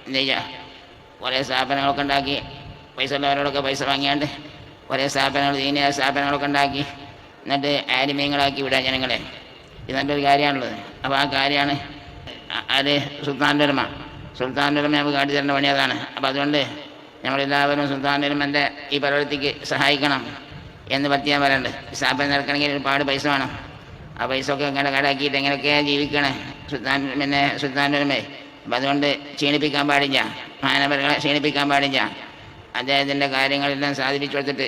എന്ത് ചെയ്യുക, കുറേ സ്ഥാപനങ്ങളൊക്കെ ഉണ്ടാക്കി, പൈസ ഉള്ളവരോടൊക്കെ പൈസ വാങ്ങിയാണ്ട് കുറേ സ്ഥാപനങ്ങൾ, ദീനീയ സ്ഥാപനങ്ങളൊക്കെ ഉണ്ടാക്കി, എന്നിട്ട് ആലിമീങ്ങളാക്കി വിടുക ജനങ്ങളെ. ഇത് നല്ലൊരു കാര്യമാണുള്ളത്. അപ്പോൾ ആ കാര്യമാണ് അത് സുൽത്താനുലമ നമുക്ക് കാട്ടിത്തരേണ്ട പണി അതാണ്. അപ്പോൾ അതുകൊണ്ട് നമ്മളെല്ലാവരും സുൽത്താനുലമൻ്റെ ഈ പ്രവൃത്തിക്ക് സഹായിക്കണം എന്ന് പ്രത്യേകം പറയുന്നുണ്ട്. സ്ഥാപനം നടക്കണമെങ്കിൽ ഒരുപാട് പൈസ വേണം. ആ പൈസ ഒക്കെ ഇങ്ങനെ കടാക്കിയിട്ട് എങ്ങനെയൊക്കെയാണ് ജീവിക്കണേ സുൽത്താനുലമേ. അപ്പം അതുകൊണ്ട് ക്ഷീണിപ്പിക്കാൻ പാടില്ല, മാനവരെ ക്ഷീണിപ്പിക്കാൻ പാടില്ല. അദ്ദേഹത്തിൻ്റെ കാര്യങ്ങളെല്ലാം സാധിപ്പിച്ചു കൊടുത്തിട്ട്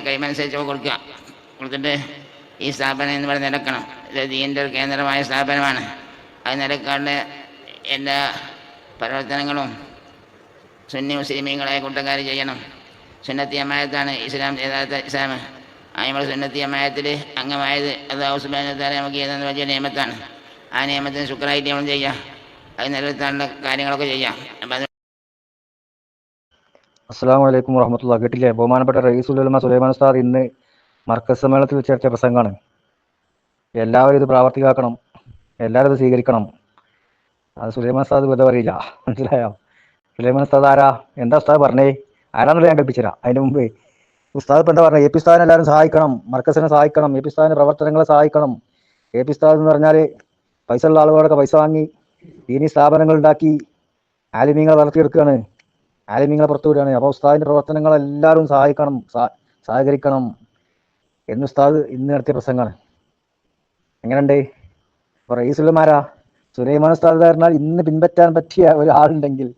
കൈമനുസരിച്ചൊക്കെ കൊടുത്തിട്ട് ഈ സ്ഥാപനം എന്ന് പറഞ്ഞ് നടക്കണം. ഇത് ദീൻ്റെ ഒരു കേന്ദ്രമായ സ്ഥാപനമാണ്. അത് നിലക്കാണ്ട് എല്ലാ പ്രവർത്തനങ്ങളും സുന്നി മുസ്ലിമീങ്ങളെ കൂട്ടക്കാർ ചെയ്യണം. സുന്നത്തി ജമാഅത്താണ് ഇസ്ലാം, യഥാർത്ഥ ഇസ്ലാം. നമ്മൾ സുന്നത്തി ജമാഅത്തിൽ അംഗമായത് അല്ലാഹു സുബ്ഹാനഹു വ തആല നമുക്ക് ചെയ്യുന്ന വലിയ നിയമത്താണ്. ആ നിയമത്തിന് ശുക്രായിട്ട് നമ്മൾ ചെയ്യാം, അത് നിലനിർത്താനുള്ള കാര്യങ്ങളൊക്കെ ചെയ്യാം. അപ്പം അത് അസ്സലാമു അലൈക്കും വറഹ്മത്തുള്ളാഹി. കേട്ടില്ലേ, ബഹുമാനപ്പെട്ട റയീസുൽ ഉലമ സുലൈമാൻ ഉസ്താദ് ഇന്ന് മർക്കസ് സമ്മേളനത്തിൽ വെച്ച് നടത്തിയ പ്രസംഗമാണ്. എല്ലാവരും ഇത് പ്രാവർത്തികമാക്കണം, എല്ലാവരും ഇത് സ്വീകരിക്കണം. അത് സുലൈമാൻ ഉസ്താദ് വെറുതെ പറയില്ല, മനസ്സിലായോ? സുലൈമാൻ ഉസ്താദ് ആരാ, എന്താ ഉസ്താദ് പറഞ്ഞേ, ആരാന്നുള്ളത് ഞാൻ കൽപ്പിച്ചുതരാം. അതിന് മുമ്പ് ഉസ്താദ് ഇപ്പം എന്താ പറഞ്ഞത്, എ പി ഉസ്താദിനെ എല്ലാവരും സഹായിക്കണം, മർക്കസിനെ സഹായിക്കണം, എ പി ഉസ്താദിന്റെ പ്രവർത്തനങ്ങളെ സഹായിക്കണം. എ പി ഉസ്താദ് എന്ന് പറഞ്ഞാൽ പൈസ ഉള്ള ആളുകളൊക്കെ പൈസ വാങ്ങി ദീനി സ്ഥാപനങ്ങൾ ഉണ്ടാക്കി ആലിമീങ്ങളെ വളർത്തിയെടുക്കുകയാണ്, ആലിമീങ്ങളെ പുറത്തു വിടുകയാണ്. അപ്പോൾ ഉസ്താദിന്റെ പ്രവർത്തനങ്ങൾ എല്ലാവരും സഹായിക്കണം, സഹകരിക്കണം എന്ന് ഉസ്താദ് ഇന്ന് നടത്തിയ പ്രസംഗമാണ്. എങ്ങനെയുണ്ട്? അപ്പോൾ റയീസുലമാരാ സുലൈമാൻ ഉസ്താദ് പറഞ്ഞാൽ ഇന്ന് പിൻപറ്റാൻ പറ്റിയ ഒരാളുണ്ടെങ്കിൽ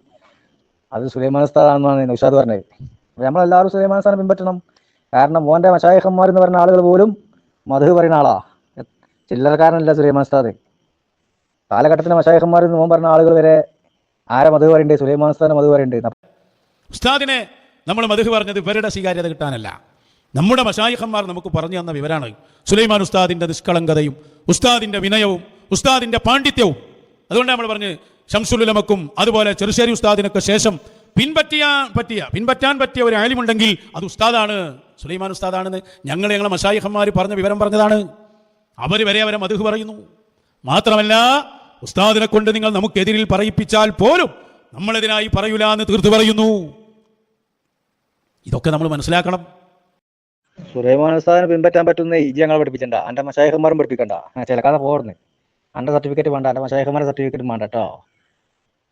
അത് സുലൈമാൻ ഉസ്താദാണെന്നാണ് നൗഷാദ് പറഞ്ഞത്. അപ്പോൾ നമ്മളെല്ലാവരും സുലൈമാൻ ഉസ്താദിനെ പിൻപറ്റണം. കാരണം മോൻ്റെ മശായിഖന്മാർ എന്ന് പറഞ്ഞ ആളുകൾ പോലും മധു പറയുന്ന ആളാ, ചില്ലറക്കാരനല്ല സുലൈമാൻ ഉസ്താദ്. കാലഘട്ടത്തിലെ മശായിഖന്മാർ എന്ന് മോൻ പറഞ്ഞ ആളുകൾ വരെ ആരെ മധു പറയണ്ടേ, സുലൈമാൻ ഉസ്താദിനെ മധു പറയണ്ടേ. ഉസ്താദിനെ നമ്മൾ മധു പറഞ്ഞത് ഇവരുടെ സ്വീകാര്യത കിട്ടാനല്ല, നമ്മുടെ മശായിഖന്മാർ നമുക്ക് പറഞ്ഞു തന്ന വിവരമാണ്. സുലൈമാൻ ഉസ്താദിന്റെ നിഷ്കളങ്കതയും ഉസ്താദിന്റെ വിനയവും ഉസ്താദിന്റെ പാണ്ഡിത്യവും. അതുകൊണ്ട് നമ്മൾ പറഞ്ഞ് ശംസുൽ ഉലമക്കും അതുപോലെ ചെറുശ്ശേരി ഉസ്താദിനൊക്കെ ശേഷം പിൻപറ്റാൻ പറ്റിയ ഒരു ആലിമുണ്ടെങ്കിൽ അത് ഉസ്താദാണ്, സുലൈമാൻ ഉസ്താദാണെന്ന് ഞങ്ങളെ മശായിഖന്മാർ പറഞ്ഞ വിവരം പറഞ്ഞതാണ്. അവർ വരെ അവരെ മധു പറയുന്നു. മാത്രമല്ല ഉസ്താദിനെ കൊണ്ട് നിങ്ങൾ നമുക്കെതിരിൽ പറയിപ്പിച്ചാൽ പോലും നമ്മളെതിനായി പറയൂല എന്ന് തീർത്തു പറയുന്നു. ഇതൊക്കെ നമ്മൾ മനസ്സിലാക്കണം. സുലൈമാൻ ഉസ്താദിനെ പിൻപറ്റാൻ പറ്റുന്ന ഇജി ഞങ്ങൾ പഠിപ്പിച്ചണ്ട, എൻ്റെ മശായിഖന്മാരും പഠിപ്പിക്കണ്ട. ചിലക്കാതെ പോർന്ന് എൻ്റെ സർട്ടിഫിക്കറ്റ് വേണ്ട, എൻ്റെ മശായിഖന്മാരുടെ സർട്ടിഫിക്കറ്റ് വേണ്ട കേട്ടോ.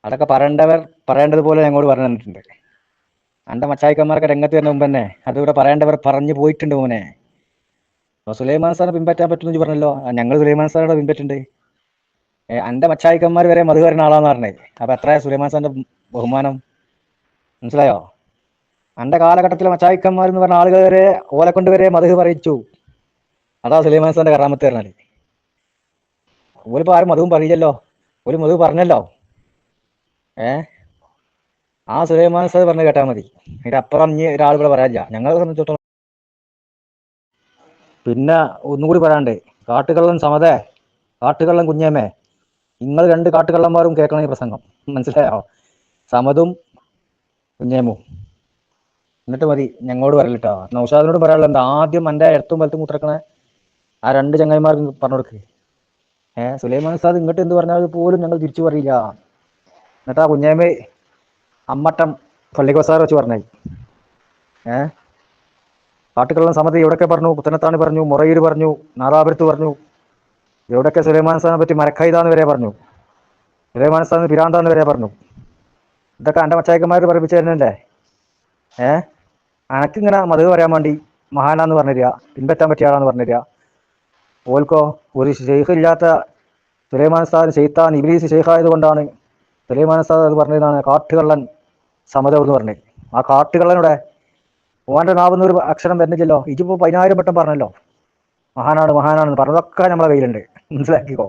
അതൊക്കെ പറയേണ്ടവർ പറയേണ്ടതുപോലെ ഞങ്ങളോട് പറഞ്ഞു തന്നിട്ടുണ്ട്. എൻ്റെ മശായിഖന്മാർക്ക് രംഗത്ത് വരുന്ന മുമ്പ് തന്നെ അതിവിടെ പറയേണ്ടവർ പറഞ്ഞു പോയിട്ടുണ്ട് മോനെ. അപ്പോൾ സുലൈമാൻ ഉസ്താദിനെ പിൻപറ്റാൻ പറ്റുമെന്ന് പറഞ്ഞല്ലോ, ഞങ്ങൾ സുലൈമാൻ ഉസ്താദിനെ പിൻപറ്റുന്നുണ്ട്. എൻ്റെ മച്ചായിക്കന്മാർ വരെ മധു വരുന്ന ആളാന്ന് പറഞ്ഞേ. അപ്പൊ എത്ര സുലൈമാൻ സാറിന്റെ ബഹുമാനം, മനസ്സിലായോ? എൻ്റെ കാലഘട്ടത്തിലെ മച്ചായിക്കന്മാർ എന്ന് പറഞ്ഞ ആളുകൾ വരെ ഓലെ കൊണ്ട് വരെ മധു പറയിച്ചു. അതാ സുലൈമാൻ സാറിന്റെ കറാമത്ത് പറഞ്ഞാല്. ഓലിപ്പോ ആരും മധുവും പറയില്ലല്ലോ, ഒരു മധു പറഞ്ഞല്ലോ. ആ സുലൈമാൻ സാർ പറഞ്ഞ് കേട്ടാൽ മതി, ഇതിന്റെ അപ്പുറം ഇനി ഒരാൾ ഇവിടെ പറയാനില്ല ഞങ്ങളെ സംബന്ധിച്ചിടത്തോളം. പിന്നെ ഒന്നുകൂടി പറയാണ്ട്, കാട്ടുകള്ളൻ സമതേ, കാട്ടുകള്ളൻ കുഞ്ഞേമേ, നിങ്ങൾ രണ്ട് കാട്ടുകള്ളന്മാരും കേൾക്കണം ഈ പ്രസംഗം, മനസ്സിലായോ? സമതും കുഞ്ഞേമും. എന്നിട്ട് മതി ഞങ്ങളോട് പറയലിട്ടോ. നൗഷാദിനോട് പറയാനുള്ള എന്താ, ആദ്യം എൻ്റെ ഇടത്തും വലത്തും മുത്തിറക്കണ ആ രണ്ട് ചങ്ങായിമാർക്ക് പറഞ്ഞു കൊടുക്ക്. സുലൈമാൻ ഉസ്താദ് ഇങ്ങോട്ട് എന്ത് പറഞ്ഞാൽ പോലും ഞങ്ങൾ തിരിച്ചു പറയില്ല. എന്നിട്ട് ആ കുഞ്ഞേമ അമ്മട്ടം പള്ളിക്കോസാർ വെച്ച് പറഞ്ഞായി. കാട്ടുകള്ളൻ സമതി എവിടെയൊക്കെ പറഞ്ഞു, പുത്തനത്താണി പറഞ്ഞു, മുറയൂർ പറഞ്ഞു, നാദാപുരത്ത് പറഞ്ഞു, എവിടെയൊക്കെ സുലൈമാൻ ഉസ്താദിനെ പറ്റി മരക്കൈതാന്ന് വരെ പറഞ്ഞു, സുലൈമാൻ ഉസ്താദിന് പിരാന്താന്ന് വരെ പറഞ്ഞു. ഇതൊക്കെ എൻ്റെ മച്ചായിക്കന്മാർ പഠിപ്പിച്ചു തരുന്നല്ലേ. അനക്കിങ്ങനെ മധു പറയാൻ വേണ്ടി മഹാനാന്ന് പറഞ്ഞുതരിക, പിൻപറ്റാൻ പറ്റിയ ആളാന്ന് പറഞ്ഞുതരിക. ഓൽക്കോ ഒരു ഷെയ്ഖ് ഇല്ലാത്ത സുലൈമാൻ ഉസ്താദിന് ഷെയ്ത്താൻ ഇബ്ലീസ് ഷെയ്ഖായത് കൊണ്ടാണ് സുലൈമാൻ ഉസ്താദ് അത് പറഞ്ഞതാണ് കാട്ടുകള്ളൻ സമതം എന്ന് പറഞ്ഞത്. ആ കാട്ടുകള്ളനോടെ ഓൻ്റെ നാവുന്നൊരു അക്ഷരം വരുന്നില്ലല്ലോ. ഇതിപ്പോൾ 10,000 വട്ടം പറഞ്ഞല്ലോ മഹാനാണ് മഹാനാണെന്ന് പറഞ്ഞതൊക്കെ നമ്മളെ കയ്യിലുണ്ട്, മനസ്സിലാക്കിക്കോ.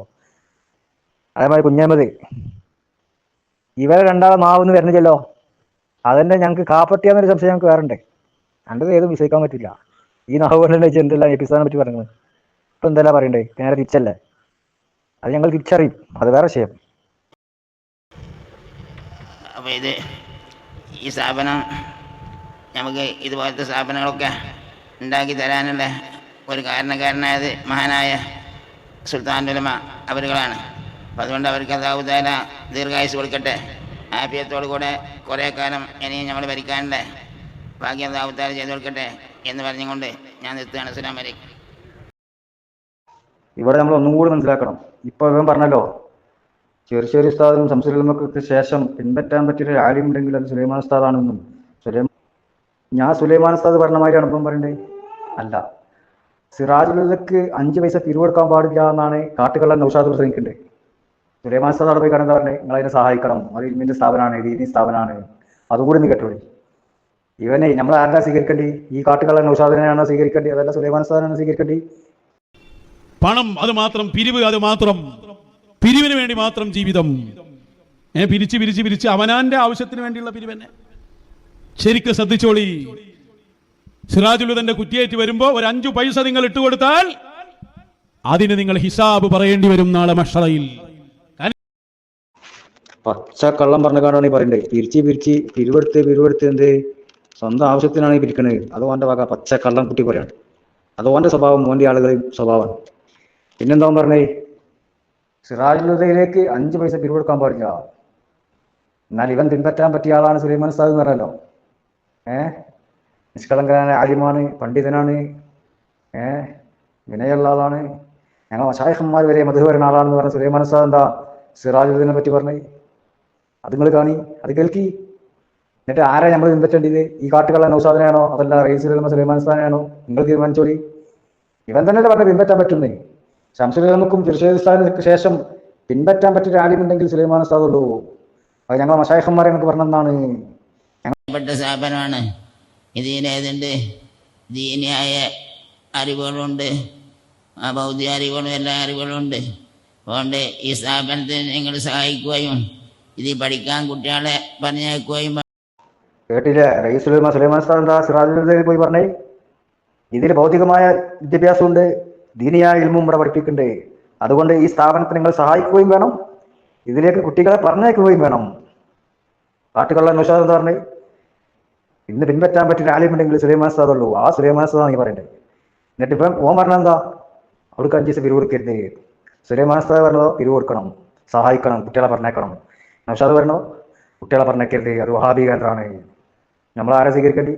അതേമാതിരി കുഞ്ഞമ്മദ് ഇവരെ രണ്ടാളെ നാവെന്ന് വരുന്നില്ലല്ലോ. അതന്നെ ഞങ്ങൾക്ക് കാപ്പറ്റിയാന്നൊരു സംശയം ഞങ്ങൾക്ക് വേറുണ്ട്. എൻ്റെ ഏതും വിശ്വസിക്കാൻ പറ്റില്ല. ഈ നാവ് കൊണ്ടല്ലേ എന്തെല്ലാം എപ്പിസോഡിനെ പറ്റി പറയുന്നത്. ഇപ്പം എന്തെല്ലാം പറയണ്ടേ, നേരെ തിരിച്ചല്ലേ. അത് ഞങ്ങൾ തിരിച്ചറിയും, അത് വേറെ വിഷയം. അപ്പോൾ ഈ സ്ഥാപനം നമുക്ക് ഇതുപോലത്തെ സ്ഥാപനങ്ങളൊക്കെ ഉണ്ടാക്കി തരാനുള്ള ഒരു കാരണക്കാരനായത് മഹാനായ സുൽത്താനുലമ അവരുകളാണ്. അപ്പം അതുകൊണ്ട് അവർക്ക് അല്ലാഹു തആല ദീർഘായുസ്സ് കൊടുക്കട്ടെ. ആഫിയത്തോടു കൂടെ കുറേ കാലം ഇനിയും നമ്മൾ ഭരിക്കാനുണ്ട്. ഭാഗ്യം ദാവത്താൽ ചെയ്തു കൊടുക്കട്ടെ എന്ന് പറഞ്ഞുകൊണ്ട് ഞാൻ നിർത്തുകയാണ്. അസ്സലാമു അലൈക്കും. ഇവിടെ നമ്മൾ ഒന്നും കൂടി മനസ്സിലാക്കണം. ഇപ്പോൾ ഇവൻ പറഞ്ഞല്ലോ, ചെറുശ്ശേരി ഉസ്താദിനും ശംസുലുലമക്ക് ശേഷം പിൻപറ്റാൻ പറ്റിയൊരു ആലിം ഉണ്ടെങ്കിൽ അത് സുലൈമാൻ ഉസ്താദാണെന്നും ഞാൻ സുലൈമാൻ ഉസ്താദ് പറഞ്ഞ മാതിരിയാണ് ഇപ്പം പറയണ്ടേ? അല്ല, സിറാജുലുലക്ക് 5 പൈസ പിരിവെടുക്കാൻ പാടില്ല എന്നാണ് കാട്ടുകള്ളൻ നൗഷാദ് പ്രസംഗിക്കേണ്ടത്. സുലൈമാൻ ഉസ്താദ് അവിടെ പോയി കാണാൻ എന്താ പറഞ്ഞത്? നിങ്ങളതിനെ സഹായിക്കണം, അത് ഇൽമിന്റെ സ്ഥാപനമാണ്, ദീനി സ്ഥാപനമാണ്, അതുകൂടി നീ കേട്ടോളി. ഇവനെ നമ്മൾ ആരാ സ്വീകരിക്കേണ്ടി? ഈ കാട്ടുകള്ളൻ നൗഷാദിനെയാണോ സ്വീകരിക്കേണ്ടി? അതല്ല സുലൈമാൻ ഉസ്താദിനാണോ സ്വീകരിക്കേണ്ടി? പണം അത് മാത്രം, പിരിവ് അത് മാത്രം, പിരിവിന് വേണ്ടി മാത്രം ജീവിതം. പിരിച്ച് പിരിച്ച് പിരിച്ച് അവനാന്റെ ആവശ്യത്തിന് വേണ്ടിയുള്ള പിരിവ് തന്നെ. ശരിക്കും ശ്രദ്ധിച്ചോളി. സിറാജുലുദന്റെ കുറ്റിയേറ്റ് വരുമ്പോ ഒരു 5 പൈസ നിങ്ങൾ ഇട്ടുകൊടുത്താൽ അതിന് നിങ്ങൾ ഹിസാബ് പറയേണ്ടി വരും നാളെ മഹ്ശറയിൽ. പച്ച കള്ളം പറഞ്ഞ കാണാണ് ഈ പറയണ്ടേ. പിരിച്ച് പിരിവെടുത്ത് എന്ത് സ്വന്തം ആവശ്യത്തിനാണ് ഈ പിരിക്കണത്. അത് ഓന്റെ വക പച്ച കള്ളം കുട്ടി പറയാണ്. അത് ഓന്റെ സ്വഭാവം, ഓന്റെ ആളുകളുടെ സ്വഭാവമാണ്. പിന്നെന്താ പറഞ്ഞേ? സിറാജുലുദയിലേക്ക് 5 പൈസ പിരിവെടുക്കാൻ പാടില്ല. എന്നാൽ ഇവൻ പിൻപറ്റാൻ പറ്റിയ ആളാണ് സുലൈമാൻ ഉസ്താദ് എന്ന് പറഞ്ഞല്ലോ. നിഷ്കളങ്കനായ ആലിമാണ്, പണ്ഡിതനാണ്, വിനയുള്ള ആളാണ്, ഞങ്ങൾ മശായിഖന്മാർ വരെ മധു വരുന്ന ആളാണെന്ന് പറഞ്ഞ സുലൈമാൻ ഉസ്താദ് എന്താ സിറാജുദ്ദീനെ പറ്റി പറഞ്ഞേ? അത് നിങ്ങൾ കാണി, അത് കേൾക്കി. എന്നിട്ട് ആരാ നമ്മൾ പിൻപറ്റേണ്ടത്? ഈ കാട്ടുകള്ള നൗഷാദിനെയാണോ അതല്ല റയീസുൽ സുലൈമാൻ ഉസ്താദിനെയാണോ? നിങ്ങൾ തീരുമാനിച്ചോളി. ഇവൻ തന്നെ പറഞ്ഞ പിൻപറ്റാൻ പറ്റുന്നേ. ശംസുലുലമക്കും ചെറുശ്ശേരി ഉസ്താദിന് ശേഷം പിൻപറ്റാൻ പറ്റിയൊരു ആലിമുണ്ടെങ്കിൽ സുലൈമാൻ ഉസ്താദ് ഉള്ളൂ. അത് ഞങ്ങൾ മശായിഖന്മാരെ എന്നൊക്കെ പറഞ്ഞെന്നാണ്. പെട്ട സ്ഥാപനമാണ്. ഇതിനേതുണ്ട്, ദീനിയായ അറിവുകളുണ്ട്, ഭൗതിക അറിവുകളും എല്ലാ അറിവുകളുണ്ട്. അതുകൊണ്ട് ഈ സ്ഥാപനത്തിന് നിങ്ങൾ സഹായിക്കുകയും ഇത് പഠിക്കാൻ കുട്ടികളെ പറഞ്ഞേക്കുകയും. കേട്ടില്ലേ? റയീസുൽ സുലൈമാൻ ഉസ്താദ് എന്താ സിറാജുൽ പോയി പറഞ്ഞേ? ഇതിൽ ഭൗതികമായ വിദ്യാഭ്യാസമുണ്ട്, ദീനിയായ ഇൽമും ഇവിടെ പഠിപ്പിക്കുന്നുണ്ട്. അതുകൊണ്ട് ഈ സ്ഥാപനത്തെ നിങ്ങൾ സഹായിക്കുകയും വേണം, ഇതിലേക്ക് കുട്ടികളെ പറഞ്ഞേക്കുകയും വേണം. കാട്ടുകള്ള നൗഷാദ് എന്താ പറഞ്ഞേ? ഇന്ന് പിൻപറ്റാൻ പറ്റിയ ആലിമുണ്ടെങ്കിൽ സുലൈമാൻ ഉസ്താദ് ഉള്ളൂ. ആ സുലൈമാൻ ഉസ്താദാണ് നീ പറയണ്ടേ. എന്നിട്ട് ഇപ്പം ഓൻ പറഞ്ഞ എന്താ? അവർക്ക് 5 പൈസ പിരിവ് കൊടുക്കരുത്. സുലൈമാൻ ഉസ്താദ് പറഞ്ഞതോ പിരിവ് കൊടുക്കണം, സഹായിക്കണം, കുട്ടികളെ പറഞ്ഞേക്കണം. നൗഷാദ് പറഞ്ഞോ കുട്ടികളെ പറഞ്ഞേക്കരുത്, അത് വഹാബി കേന്ദ്രമാണ്. നമ്മൾ ആരെ സ്വീകരിക്കേണ്ടി?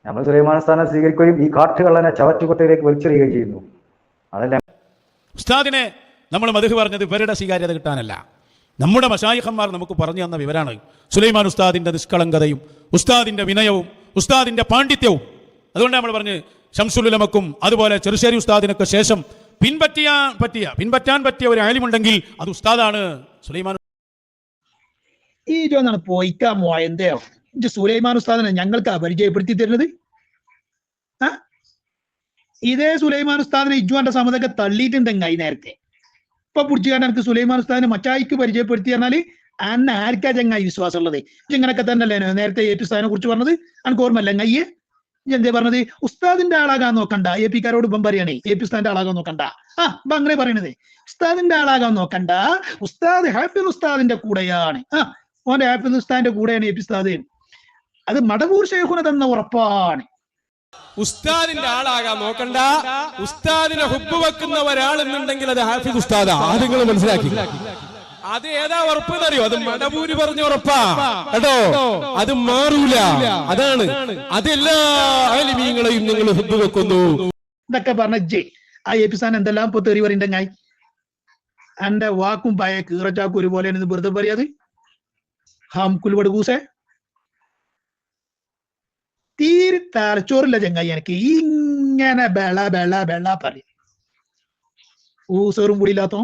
നമ്മൾ സുലൈമാൻ ഉസ്താദിനെ സ്വീകരിക്കുകയും ഈ കാട്ടുകള്ളനെ ചവറ്റുകൊട്ടയിലേക്ക് വലിച്ചെറിയുകയും ചെയ്യുന്നു. അതല്ലേ ഉസ്താദിനെ നമ്മൾ മദ്ഹ് പറഞ്ഞത് ഇവരുടെ സ്വീകാര്യത കിട്ടാനല്ല. നമ്മുടെ മശായിഖന്മാർ നമുക്ക് പറഞ്ഞു തന്ന വിവരാണ് സുലൈമാൻ ഉസ്താദിന്റെ നിഷ്കളങ്കതയും ഉസ്താദിന്റെ വിനയവും ഉസ്താദിന്റെ പാണ്ഡിത്യവും. അതുകൊണ്ട് നമ്മൾ പറഞ്ഞ് ശംസുലുലമക്കും അതുപോലെ ചെറുശ്ശേരി ഉസ്താദിനൊക്കെ ശേഷം പിൻപറ്റാൻ പറ്റിയ ഒരു ആലിമുണ്ടെങ്കിൽ അത് ഉസ്താദാണ് സുലൈമാൻ. ഈ ഇതൊന്നാണ് പോയിക്കാൻ മോയന്തയോ സുലൈമാൻ ഉസ്താദിനെ ഞങ്ങൾക്ക് പരിചയപ്പെടുത്തി തരുന്നത്. ഇതേ സുലൈമാൻ ഉസ്താദിനെ ഇജ്വാന്റെ സമ്മതൊക്കെ തള്ളിയിട്ടുണ്ടെങ്കിൽ നേരത്തെ ഇപ്പൊ പിടിച്ചുകാണ്ട് എനിക്ക് സുലൈമാൻ ഉസ്താദിനെ മറ്റായിക്ക് പരിചയപ്പെടുത്തി പറഞ്ഞാല് അന്ന ആർക്കാ ചങ്ങായി വിശ്വാസം ഉള്ളത്? ഇങ്ങനൊക്കെ തന്നെയല്ലേ നേരത്തെ എ പി ഉസ്താദിനെ കുറിച്ച് പറഞ്ഞത്? എനിക്ക് ഓർമ്മല്ല. അങ്ങയ്യെ എന്തേ പറഞ്ഞത്? ഉസ്താദിന്റെ ആളാകാൻ നോക്കണ്ട. എ പിക്കാരോട് ഇപ്പം പറയണേ എ പി ഉസ്താദിന്റെ ആളാകാൻ നോക്കണ്ട. ഇപ്പൊ അങ്ങനെ പറയണത് ഉസ്താദിന്റെ ആളാകാൻ നോക്കണ്ട. ഉസ്താദ് ഹാഫിദ് ഉസ്താദിന്റെ കൂടെയാണ്. ഓന്റെ ഹാഫിദ് ഉസ്താദിന്റെ കൂടെയാണ് എ പി ഉസ്താദ്. അത് മടവൂർ ശൈഖുന തന്ന ഉറപ്പാണ്. ഉസ്താദിന്റെ ആളാകാൻ നോക്കണ്ട. ഉസ്താദിനെ ഹുബ്ബ് വെക്കുന്ന ഒരാളെന്നുണ്ടെങ്കിൽ അത് ഹാഫിദ് ഉസ്താദാ. അത് നിങ്ങൾ മനസ്സിലാക്കി. അത് ഏതാ ഉറപ്പ് എന്നറിയോ? അത് മടവൂര് പറഞ്ഞ ഉറപ്പാ കേട്ടോ. അത് മാറൂല. അതാണ് അതെല്ലാ ആലിമീങ്ങളെയും നിങ്ങൾ ഹുബ്ബ് വെക്കുന്നു. ഇതൊക്കെ പറഞ്ഞ ആ എ പി ഉസ്താദ് എന്തെല്ലാം ഇപ്പൊ തെറി പറയുന്നുണ്ടെങ്കിൽ എന്റെ വാക്കും പയ കീറച്ചാക്കും ഒരുപോലെയാണ് വെറുതെ പറയാത്. ഹാംകുൽവട് കൂസേ തീരെ തലച്ചോറില്ല ചങ്ങായി. എനിക്ക് ഇങ്ങനെ ബെള പറയും ഊസറും കൂടിയില്ലാത്തോ.